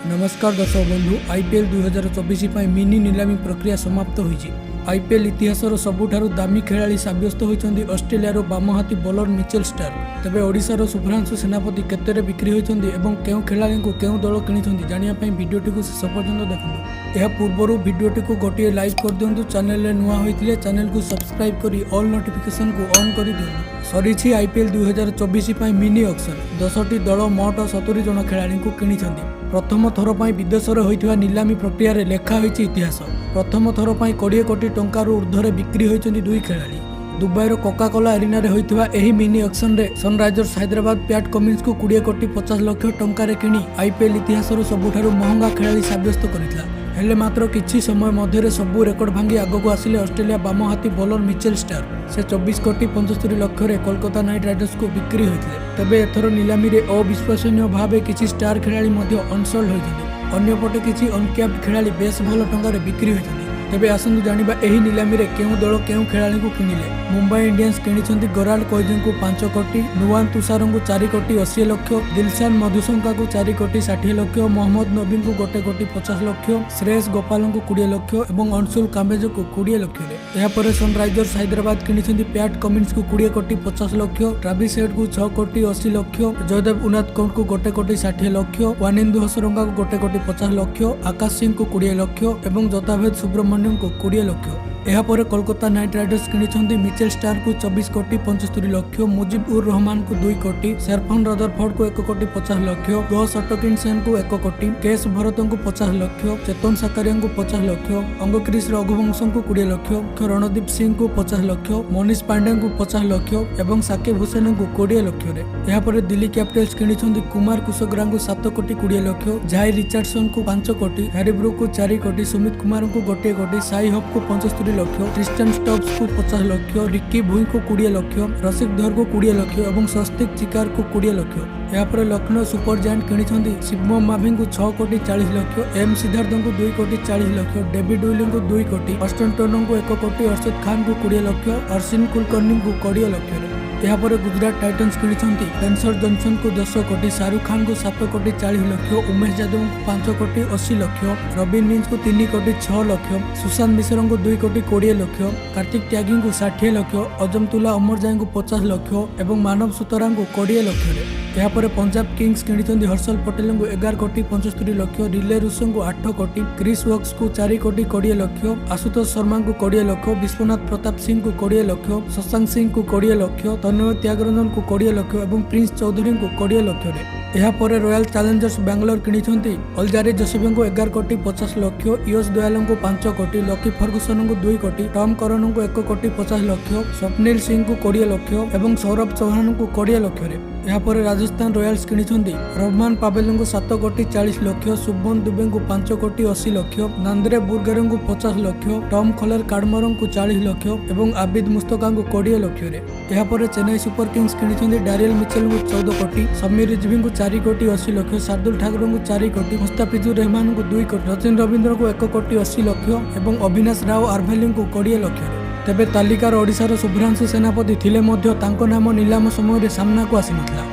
नमस्कार दर्शक बंधु आईपीएल 2024 मिनी नीलामी प्रक्रिया समाप्त होईछि। आईपीएल इतिहासर सबुठारु दामी खेलाड़ी साब्यस्त होइछन्ति ऑस्ट्रेलियार बामहाती बॉलर मिचेल स्टार्क। तेबे ओडिशार शुभ्रांशु सेनापति केतेरे बिक्री होइछन्ति एवं केउ खेलाड़ी को केउ दल किनिछन्ति जानिया पई भिडियोटी को शेष पर्यंत देखंतु। एहा पूर्वरु भिडियोटी को गोटिए लाइक कर दियंतु, चैनल रे नुआ होइतिले चैनल को सब्सक्राइब करी ऑल नोटिफिकेशन को ऑन करी दियंतु। सरीछि आईपीएल 2024 पई मिनी ऑक्शन 10टी दल मोट 70 जन खेलाड़ी को किनिछन्ति। प्रथम थर पर विदेशर होइथिबा नीलामी प्रक्रिया रे लेखा होइछि इतिहास। प्रथम थर पर 20 कोटी टंकार ऊर्ध्वर बिक्री होइछन्ति दुई खेलाड़ी। दुबईर कोकाकोला एरिना रे होइथिबा एही मिनी ऑक्शन रे सनराइजर्स हैदराबाद पैट कमिंस को 20 कोटी 50 लाख टंका रे किनी आईपीएल इतिहासर सबुठारु महंगा खेलाड़ी साब्यस्त करितला। हेले मात्र किछि समय मध्यरे सबु रेकर्ड भांगी आगको आसिले ऑस्ट्रेलिया बामहाती बॉलर मिचेल स्टार्क। से 24 कोटी 75 लाख रे कोलकाता नाइट राइडर्स को बिक्री होइथिले। तबे एथर नीलामी रे अविश्वसनीय भाबे किछि स्टार खेलाड़ी मध्ये अनसोल्ड होइथिले। अन्यपटे किछि अनकैप्ड खेलाड़ी बेस भल टंका रे बिक्री होइथिले। तेबे आसंतु जानिबा एही नीलामी रे केउ दल केउ खेलाड़ी को किनिले। मुंबई इंडियंस किनिछन्ति गोराल कोइजन को 5 कोटी, नुवान तुषारन को 4 कोटी 80 लाख, दिलशान मधुशंका को 4 कोटी 60 लाख, मोहम्मद नबीन को 1 कोटी 50 लाख, श्रेयस गोपालन को 20 लाख एवं अंशुल कामेज को 20 लाख रे। एहा परे सनराइजर्स हैदराबाद किनिछन्ति पैट कमिंस को 20 कोटी 50 लाख, ट्रेविस हेड को 6 कोटी 80 लाख, जयदेव उनादकौर को 1 कोटी 60 लाख, वानिंदु हसरंगा को 1 कोटी 50 लाख, आकाश सिंह को 20 लाख एवं जताभेद सुब्रमण्यम को 20 लाख। एहा परे कोलकाता नाइट राइडर्स किनिछन्ति मिचेल स्टार्क को 24 कोटी 75 लाख, मुजिब उर रहमान को 2 कोटी, शेरफन रदरफोर्ड को 1 कोटी 50 लाख, गॉस अटकिनसन को 1 कोटी, केस भरतन को 50 लाख, चेतन साकारिया को 50 लाख, अंगक्रिस रघुवंशम को 20 लाख, रणदीप सिंह को 50 लाख, मनीष पांडे को 50 लाख एवं साकिब हुसैन को 20 लाख रे। एहा परे दिल्ली कैपिटल्स किनिछन्ति कुमार कुशग्रा को 7 कोटी 20 लाख, जाई रिचर्डसन को 5 कोटी, हैरी ब्रूक को 4 कोटी, सुमित कुमार को 1 कोटी, साई हॉप को 75 लाख, क्रिस्टियन स्टॉप्स को 50 लाख, रिकी भुई को 20 लाख, रसिक धर को 20 लाख एवं स्वस्तिक चिकार को 20 लाख। यहाँ पर लखनऊ सुपर जायंट किनिछन्ति शिवम माभिंग को 6 कोटी 40 लाख, एम सिद्धार्थन को 2 कोटी 40 लाख, डेविड विलियम को 2 कोटी, ऑस्टन टर्नर को 1 कोटी, अर्शद खान को 20 लाख, अर्शिन कुलकर्णी को 20 लाख। यहाँ पर गुजरात टाइटन्स किनिछन्ति स्पेंसर जॉनसन को 10 कोटी, शाहरुख खान को 7 कोटी 40 लाख, उमेश यादव को 5 कोटी 80 लाख, रबिन मिंज को 3 कोटी 6 लाख, सुशांत मिश्रा को 2 कोटी 20 लाख, कार्तिक त्यागी को 60 लाख, अजमतुल्ला अमरजाई को 50 लाख एवं मानव सुतरा को 20 लाख। यहाँ पर पंजाब किंग्स किनिछन्ति हर्षल पटेल को 11 कोटी 75 लाख, रिले रुसो को 8 कोटी, क्रिस वॉक्स को 4 कोटी 20 लाख, आशुतोष शर्मा को 20 लाख, विश्वनाथ प्रताप सिंह को 20 लाख, शशांक सिंह को 20 लाख, तन्मय त्यागरंजन को 20 लाख एवं प्रिंस चौधरी को 20 लाख रे। यहाँ पर रॉयल चैलेंजर्स बेंगलोर किनिछन्ति अलजारी जोसेफ को 11 कोटी 50 लाख, यश दयाल को 5 कोटी, लकी फर्गुसन को 2 कोटी, टॉम करन को 1 कोटी 50 लाख, स्वप्निल सिंह को 20 लाख एवं सौरभ चौहान को 20 लाख रे। यहाँ पर राजस्थान रॉयल्स किनिछन्ति रहमान पावेल को 7 कोटी 40 लाख, शुभमन दुबे को 5 कोटी 80 लाख, नांद्रे बुर्गर को 50 लाख, टॉम खोलर काडमरन को 40 लाख एवं आबिद मुस्तका को 20 लाख रे। यहाँ पर Chennai super Kings किनिछन्ति Daryl Mitchell को 14 कोटी, समीर रिजवी को 4 कोटी 80 लाख, शार्दुल ठाकुर को 4 कोटी, मुस्ताफिजुर रहमान को 2 कोटी, सचिन रविंद्र को 1 कोटी 80 लाख एवं अविनाश राव आर्भेलिंग को 20 लाख रे। तेबे तालिकार ओडिशार शुभ्रांशु सेनापति थिले मध्य तांको नाम नीलाम समय सामना को आसी नथिला।